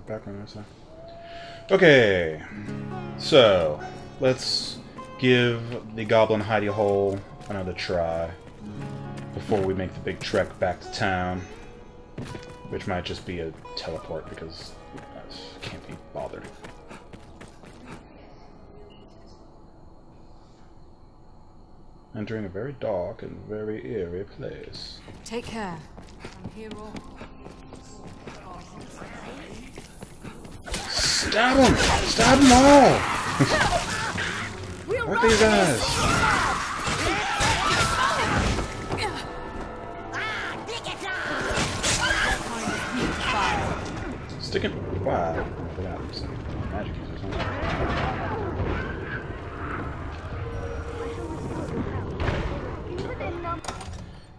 background. So. Okay, so let's give the goblin hidey hole another try before we make the big trek back to town, which might just be a teleport because I can't be bothered. Entering a very dark and very eerie place. Take care. I'm here all. Stab him! Stab them all! Fuck these guys! Sticking. Wow. I forgot some magic users, huh?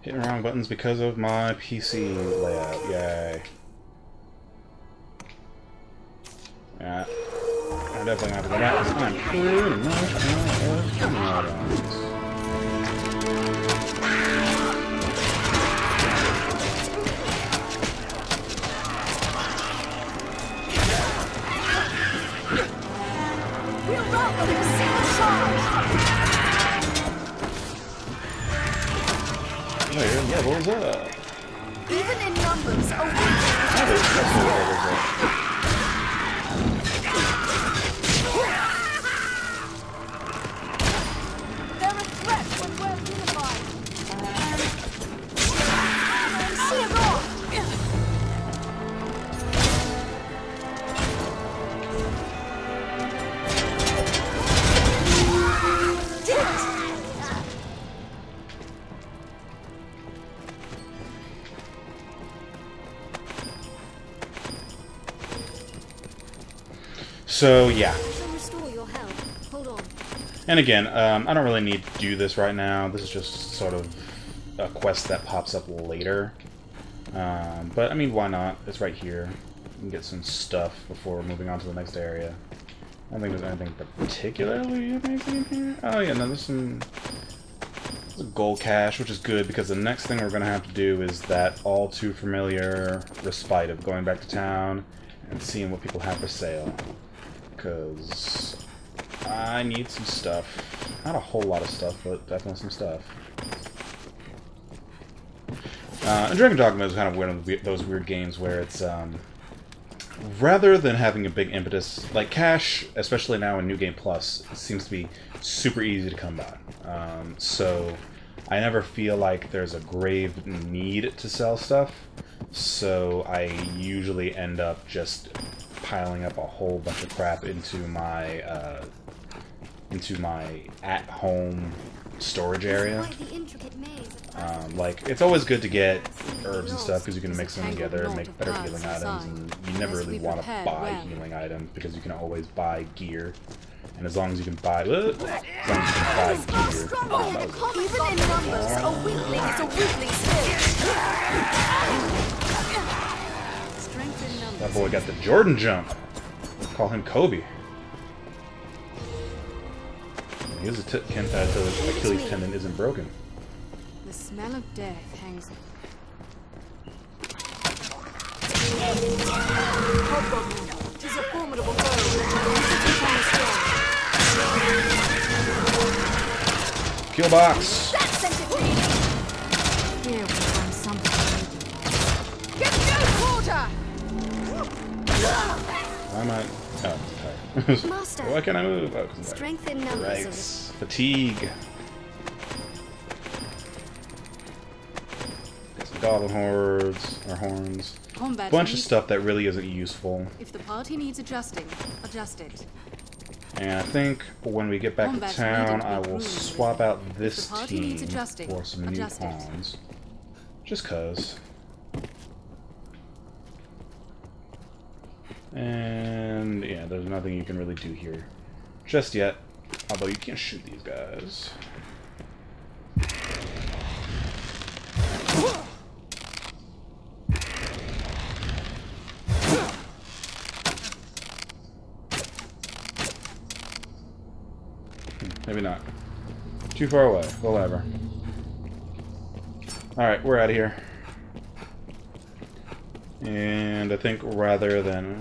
Hitting wrong buttons because of my PC layout. Yay. Yeah. I'm definitely not gonna have to go back. I'm pretty much out of your levels up. Even in numbers, a they're a threat when we're unified. See it off. Did it. So, yeah. Restore your health. Hold on. And again, I don't really need to do this right now. This is just sort of a quest that pops up later. But, I mean, why not? It's right here. We can get some stuff before moving on to the next area. I don't think there's anything particularly amazing in here. Oh, yeah, no, there's some gold cache, which is good, because the next thing we're going to have to do is that all too familiar respite of going back to town and seeing what people have for sale. Because I need some stuff. Not a whole lot of stuff, but definitely some stuff. And Dragon Dogma is kind of one of those weird games where it's, rather than having a big impetus, like cash, especially now in New Game Plus, seems to be super easy to come by. So I never feel like there's a grave need to sell stuff, so I usually end up just piling up a whole bunch of crap into my at-home storage area. Like, it's always good to get herbs and stuff because you can mix them together and make better healing items, and you never really want to buy healing items because you can always buy gear. And as long as you can buy, gear. Even in numbers, a weakling is a weakling still. That boy got the Jordan jump. Call him Kobe. His Achilles tendon isn't broken. The smell of death hangs. It is a formidable foe. Kill box. Here we find something. Get no quarter. I might. Oh, Master. why can't I move? Oh, Strength in numbers. right. Fatigue. Get some goblin horns. Combat Bunch of stuff that really isn't useful. If the party needs adjusting, adjust it. And I think when we get back to town, I will swap out this team for some new pawns. Just cause. And yeah, there's nothing you can really do here just yet. Although you can't shoot these guys. Maybe not. Too far away. Whatever. Alright, we're out of here. And I think rather than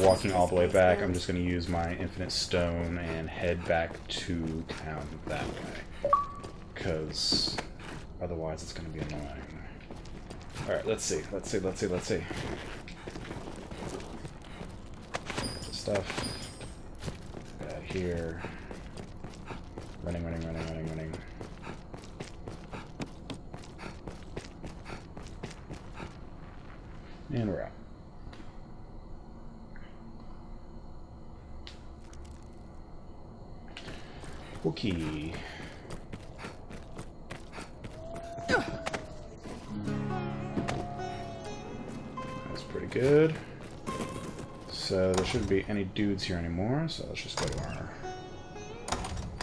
walking all the way back, I'm just going to use my infinite stone and head back to town that way. Because otherwise it's going to be annoying. Alright, let's see. Stuff. Here. Running. And we're out. Okay. That's pretty good. So there shouldn't be any dudes here anymore, so let's just go to our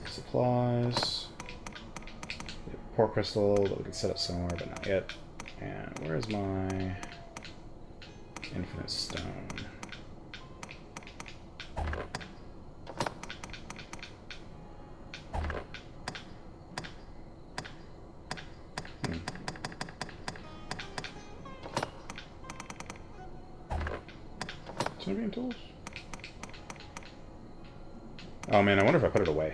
supplies. Pork crystal that we can set up somewhere, but not yet. And where's my infinite stone? Being tools? Oh man, I wonder if I put it away.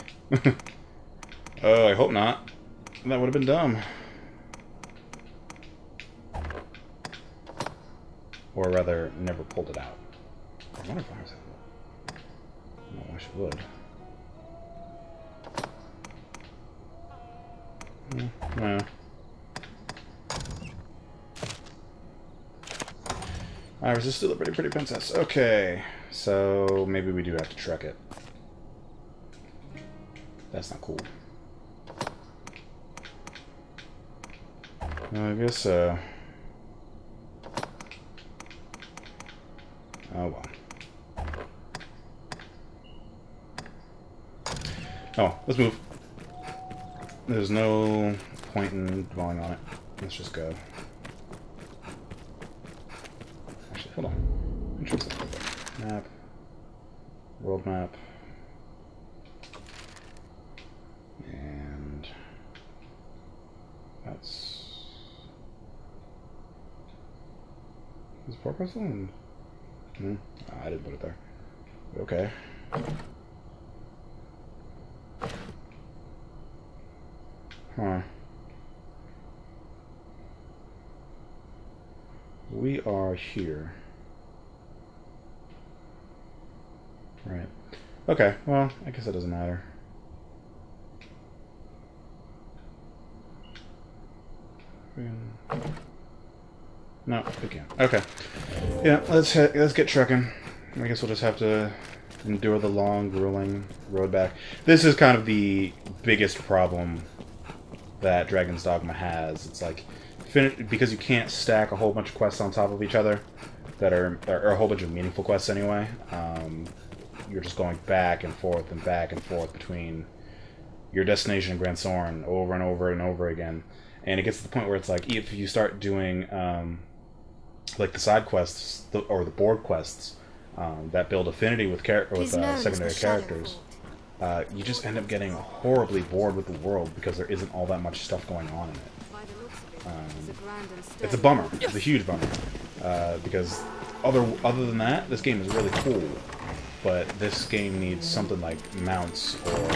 Oh, I hope not. That would have been dumb. Or rather, never pulled it out. I wonder if I was. I wish it would. No. I resisted the pretty princess. Okay, so maybe we do have to trek it. That's not cool. I guess so. Oh well. Oh, let's move. There's no point in dwelling on it. Let's just go. Hold on. Interesting. Map. World map. And that's. Is pork crystal? And I didn't put it there. Okay. Huh. We are here. Right. Okay, well, I guess it doesn't matter. No, we can't. Okay. Yeah, let's get trucking. I guess we'll just have to endure the long, grueling road back. This is kind of the biggest problem that Dragon's Dogma has. It's like, because you can't stack a whole bunch of quests on top of each other that are a whole bunch of meaningful quests anyway. You're just going back and forth between your destination and Grand Soren over and over and over again. And it gets to the point where it's like, if you start doing like the side quests or the board quests that build affinity with secondary characters, you just end up getting horribly bored with the world because there isn't all that much stuff going on in it. It's a bummer. It's a huge bummer. Because other than that, this game is really cool. But this game needs something like mounts or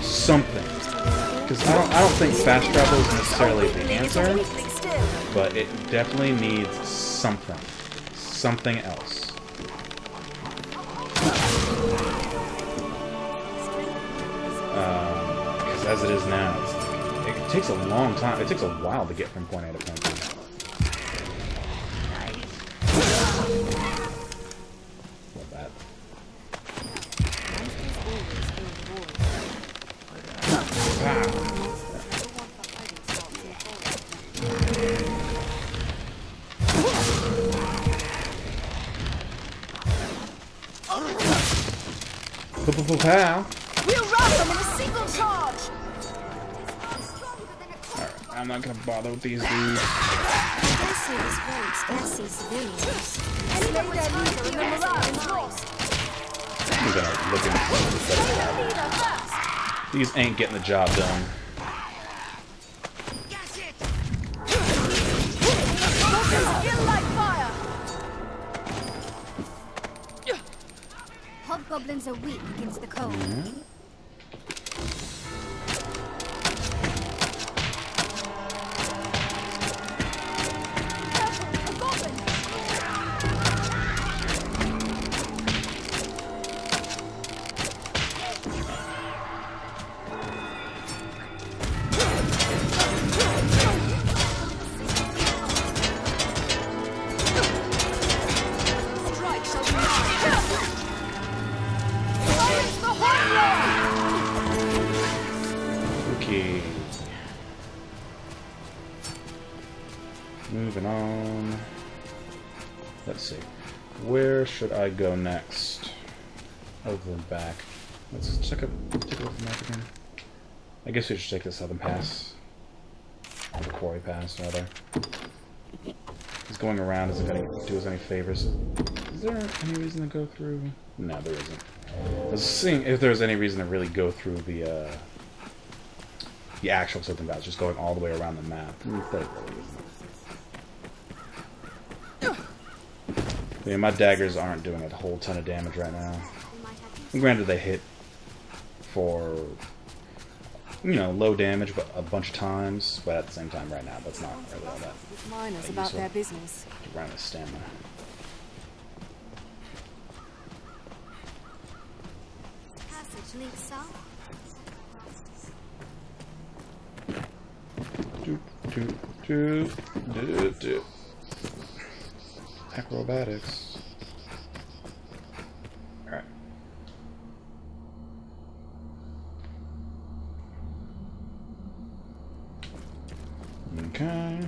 something. Because I don't think fast travel is necessarily the answer, but it definitely needs something. Something else. Because as it is now, it takes a long time. It takes a while to get from point A to point B. Love that. Pow. We'll rout them in a single charge. Alright, I'm not gonna bother with these dudes. This won't scare civilians. Slay their leader and the morale is lost. I'm gonna look Slay their leader first. These ain't getting the job done. Goblins are weak against the cold. Okay. Moving on. Let's see. Where should I go next? Other than back. Let's take a look at the map again. I guess we should take the southern pass. Or the quarry pass, rather. Because going around isn't going to do us any favors. Is there any reason to go through? No, there isn't. I was seeing if there's any reason to really go through the actual southern pass, just going all the way around the map. There really isn't. Yeah, my daggers aren't doing a whole ton of damage right now. And granted, they hit for, you know, low damage, but a bunch of times. But at the same time, right now, that's not really all that. Miners about their business. Run out of stamina. Passage leads south. Do. Acrobatics. Alright. Okay.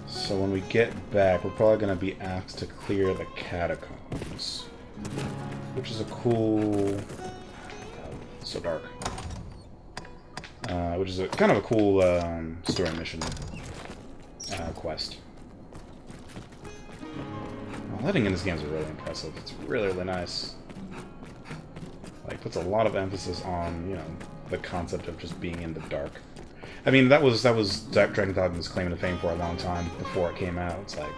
So when we get back, we're probably going to be asked to clear the catacombs. Which is a cool... so dark. Which is kind of a cool story mission quest. Well, lighting in this game is really impressive. It's really, really nice. Like, puts a lot of emphasis on, you know, the concept of just being in the dark. I mean, that was Dragon Dogma's claim to fame for a long time before it came out. It's like,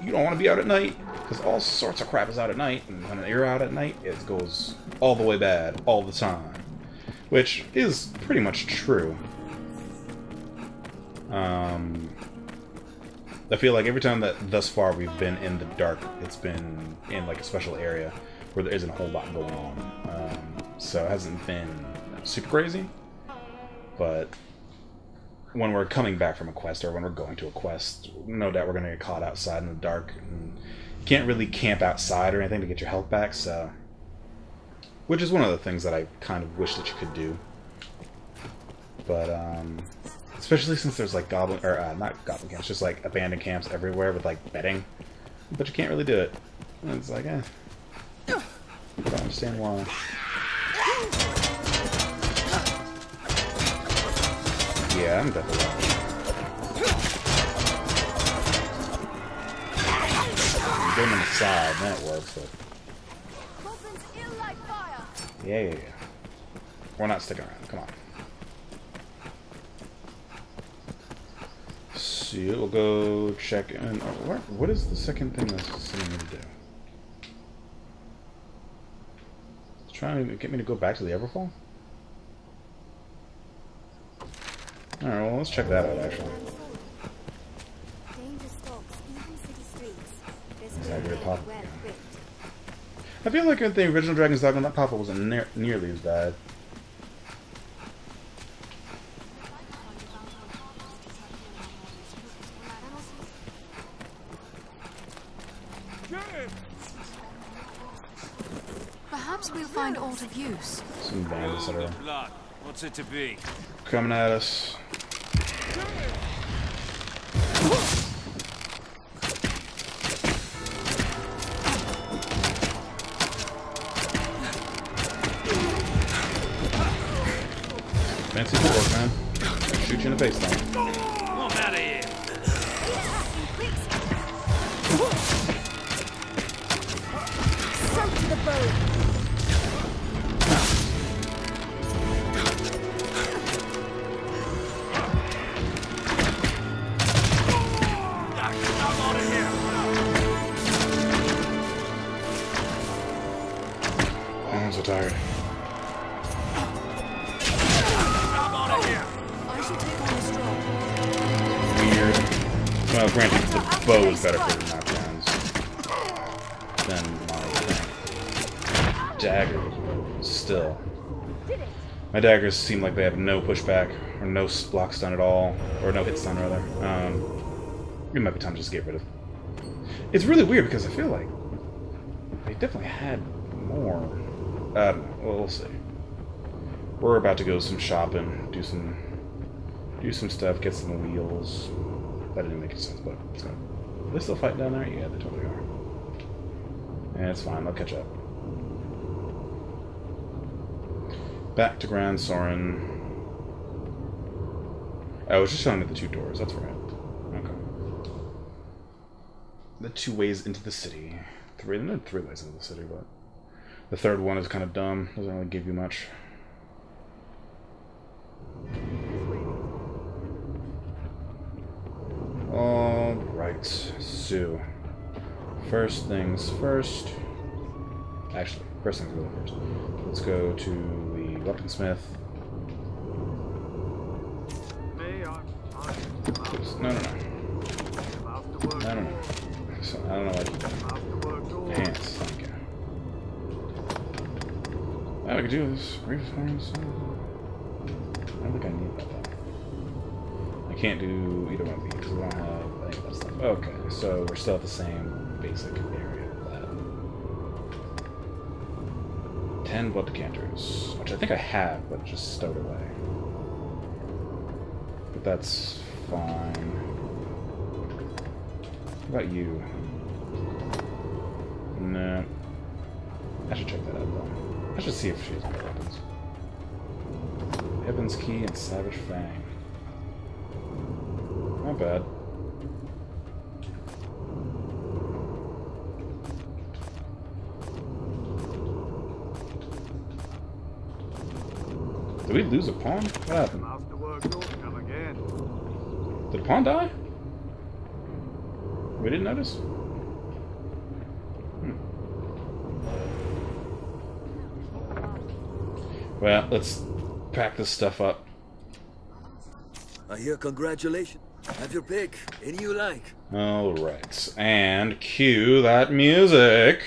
you don't want to be out at night, because all sorts of crap is out at night, and when you're out at night, it goes all the way bad all the time. Which is pretty much true. I feel like every time that thus far we've been in the dark, it's been in like a special area where there isn't a whole lot going on. So it hasn't been super crazy. But when we're coming back from a quest, or when we're going to a quest, no doubt we're going to get caught outside in the dark. And you can't really camp outside or anything to get your health back, so... Which is one of the things that I kind of wish that you could do. But, especially since there's, like, not goblin camps, just, like, abandoned camps everywhere with, like, bedding. But you can't really do it. And it's like, I don't understand why. Yeah, I'm definitely I'm doing them aside, then it works, but... Yeah. We're not sticking around. Come on. See, we'll go check in. Oh, what is the second thing that's sending me to do? It's trying to get me to go back to the Everfall? Alright, well, let's check that out, actually. Is that weird pop? Yeah. I feel like the original Dragon's Dogma, that pop-up wasn't nearly as bad. Perhaps we'll find aught of use. Some bandits that are What's it to be? coming at us. Fancy footwork, man. Shoot you in the face, though. I'm out of here. So to the bone. I'm out of here. I'm so tired. I'm out of here. I shall take on the strong. Weird. Well, granted, the bow is better for knockdowns than my dagger. Still. My daggers seem like they have no pushback, or no block stun at all, or no hit stun, rather. It might be time to just get rid of. It's really weird because I feel like they definitely had more. I don't know. Well, we'll see. We're about to go some shopping, do some stuff, get some wheels. That didn't make any sense, but it's gonna. Are they still fighting down there? Yeah, they totally are. And it's fine. They'll catch up. Back to Grand Soren. Oh, it's just showing me the two doors. That's right. Okay. The two ways into the city. Three ways into the city, but the third one is kind of dumb. Doesn't really give you much. Alright, so first things first. Actually, first things really first. Let's go to the weaponsmith. Oops, no. So, I don't know why I keep that. Pants, thank you. Oh, I could do this. Reeves horns. I don't think I need that though. I can't do either one of these because we don't have any of that stuff. Okay, so we're still at the same basic area of that. 10 blood decanters, which I think I have, but just stowed away. But that's fine. What about you? No. I should check that out though. I should see if she has more weapons. Heaven's Key and Savage Fang. Not bad. Did we lose a pawn? What happened? Did the pawn die? We didn't notice? Well, let's pack this stuff up. I hear congratulations. Have your pick. Any you like. Alright, and cue that music.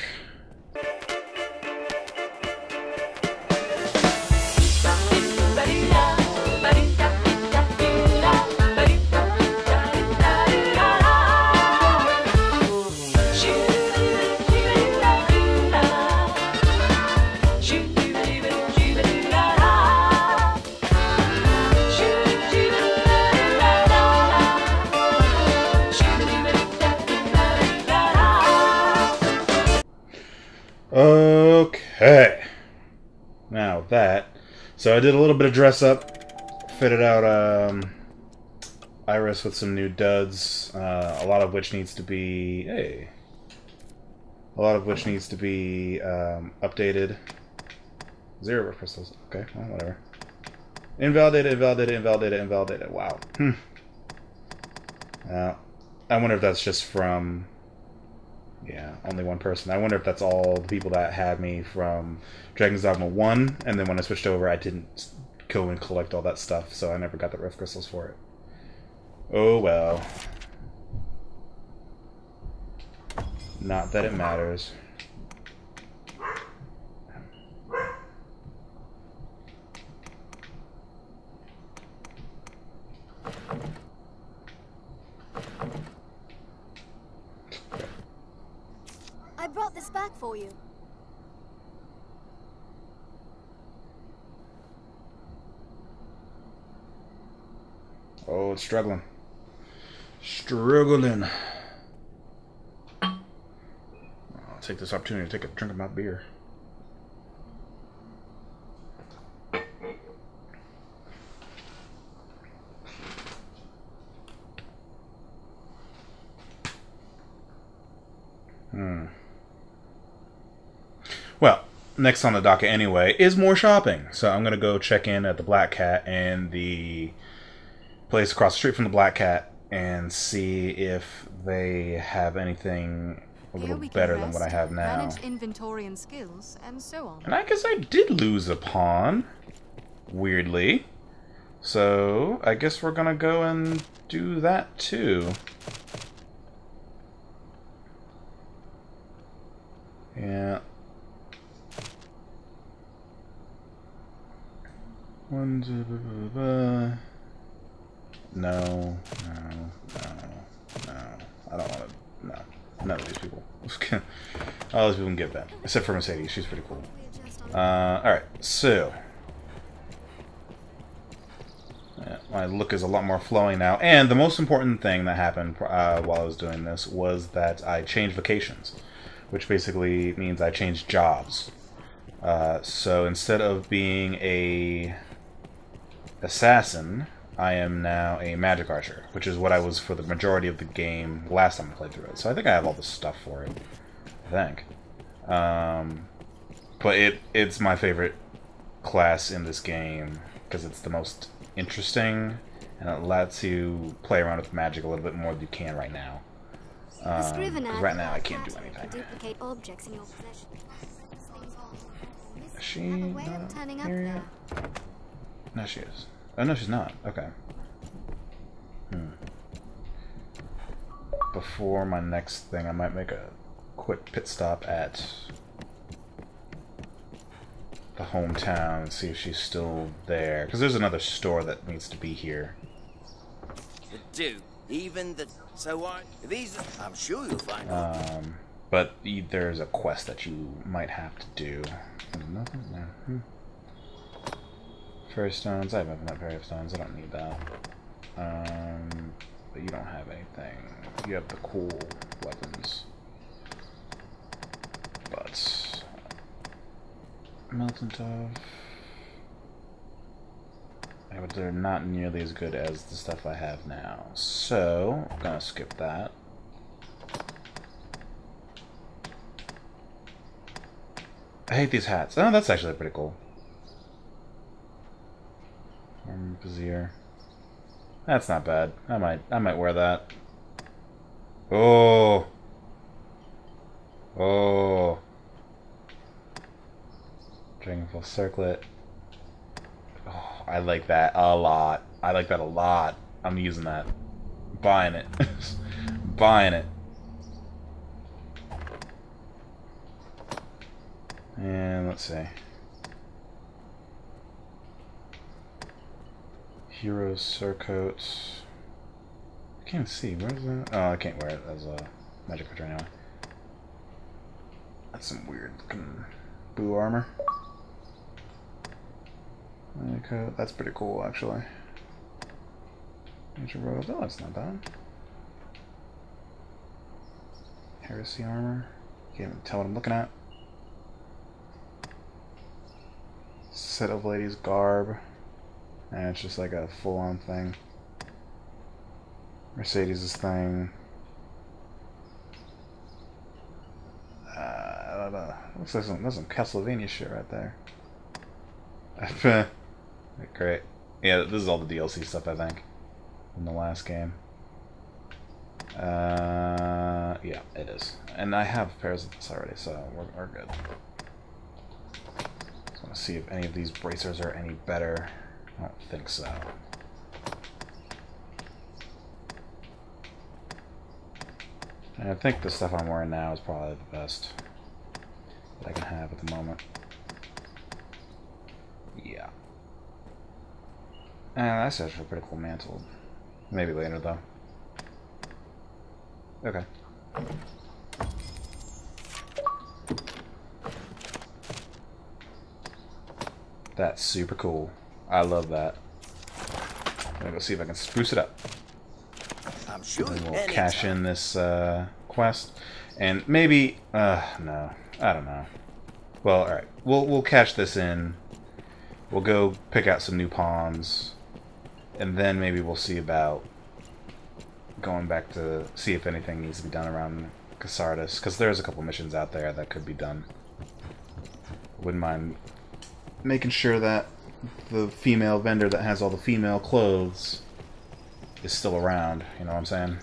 Okay. Now that. So I did a little bit of dress up. Fitted out Iris with some new duds. A lot of which needs to be... Hey. A lot of which needs to be updated. 0 rift crystals. Okay, well, whatever. Invalidated, invalidated, invalidated, invalidated. Wow. I wonder if that's just from... Yeah, only one person. I wonder if that's all the people that had me from Dragon's Dogma 1, and then when I switched over, I didn't go and collect all that stuff, so I never got the rift crystals for it. Oh well. Not that it matters. I brought this back for you. Oh, it's struggling. Struggling. I'll take this opportunity to take a drink of my beer. Well, next on the docket anyway is more shopping. So I'm going to go check in at the Black Cat and the place across the street from the Black Cat and see if they have anything a Here little we can better than rest, what I have now. manage inventory and skills, and so on. And I guess I did lose a pawn, weirdly. So I guess we're gonna go and do that too. Yeah. One, two, no. I don't want to. No. None of these people. All these people can get that. Except for Mercedes. She's pretty cool. Alright, so. Yeah, my look is a lot more flowing now. And the most important thing that happened while I was doing this was that I changed vocations. Which basically means I changed jobs. So instead of being a assassin, I am now a magic archer, which is what I was for the majority of the game last time I played through it. So I think I have all the stuff for it. I think. But it's my favorite class in this game because it's the most interesting and it lets you play around with magic a little bit more than you can right now. Because right now I can't do anything. Duplicate objects in your possession. Is she Have a way of not turning up here there. yet? No, she is. Oh, no, she's not. Okay. Before my next thing, I might make a quick pit stop at the hometown and see if she's still there. Because there's another store that needs to be here. Do even the these I'm sure you'll find out. But there's a quest that you might have to do. Nothing? No. Fairy stones. I have enough fairy stones. I don't need that. But you don't have anything. You have the cool weapons. But Melton Dove. Yeah, but they're not nearly as good as the stuff I have now. So I'm gonna skip that. I hate these hats. Oh, that's actually pretty cool. Brazier. That's not bad. I might wear that. Oh. Oh. Dragonfall Circlet. Oh, I like that a lot. I like that a lot. I'm using that. Buying it. Buying it. And let's see. Hero Surcoat. I can't see. Where's that? Oh, I can't wear it as a magic archer anyway. That's some weird looking blue armor. Coat. That's pretty cool, actually. Nature Robe. Oh, that's not bad. Heresy armor. Can't even tell what I'm looking at. Set of ladies' garb. And it's just like a full-on thing. Mercedes' thing. I don't know. Looks like some Castlevania shit right there. Great. Yeah, this is all the DLC stuff, I think, from the last game. Yeah, it is. And I have pairs of this already, so we're good. Just want to see if any of these bracers are any better. I don't think so. And I think the stuff I'm wearing now is probably the best that I can have at the moment. Yeah. That's actually pretty cool mantle. Maybe later, though. Okay. That's super cool. I love that. I'm gonna go see if I can spruce it up. I'm sure. And we'll cash in this quest, and maybe no, I don't know. Well, all right, we'll cash this in. We'll go pick out some new pawns, and then maybe we'll see about going back to see if anything needs to be done around Casardis, because there's a couple missions out there that could be done. Wouldn't mind making sure that the female vendor that has all the female clothes is still around, you know what I'm saying?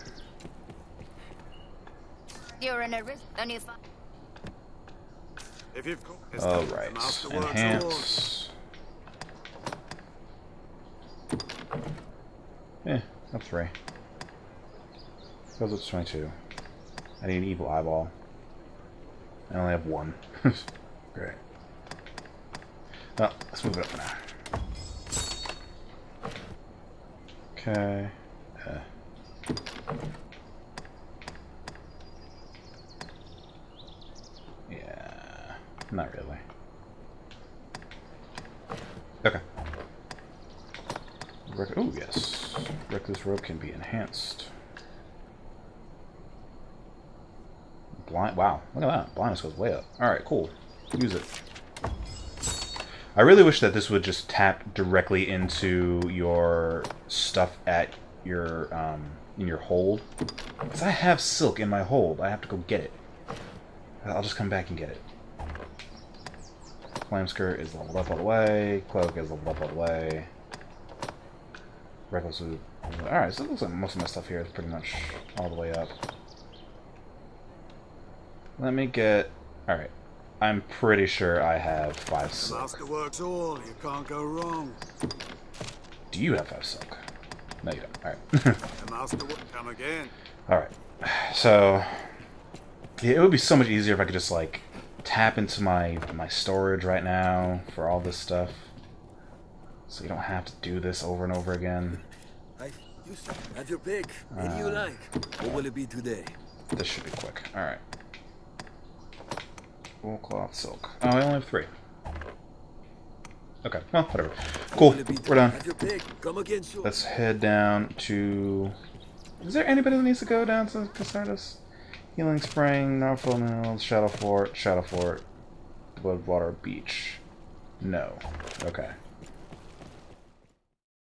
You're You're in a risk. Only if If you've got Alright. Enhance. Up 3. Goes up to 22. I need an evil eyeball. I only have 1. Great. Well, let's move it up for now. Okay. Yeah. Not really. Okay. Oh, yes. Reckless rope can be enhanced. Blind. Wow. Look at that. Blindness goes way up. Alright, cool. Use it. I really wish that this would just tap directly into your stuff at your, in your hold. Because I have silk in my hold. I have to go get it. I'll just come back and get it. Flame skirt is leveled up all the way. Cloak is leveled up all the way. Reckless loot. Alright, so it looks like most of my stuff here is pretty much all the way up. Let me get... Alright. I'm pretty sure I have 5 silk. Master works all, you can't go wrong. Do you have 5 silk? No, you don't. Alright. The master will come again. Alright. So... yeah, it would be so much easier if I could just, like, tap into my storage right now for all this stuff. So you don't have to do this over and over again. Have your pick. What do you like? What will it be today? This should be quick. Alright. Wool cloth, silk. Oh, I only have 3. Okay, well, whatever. Cool, we're done. Have your pick. Come again soon. Let's head down to... Is there anybody that needs to go down to Casardas? Healing Spring, Norfolk Mills, Shadow Fort, Bloodwater Beach. No. Okay.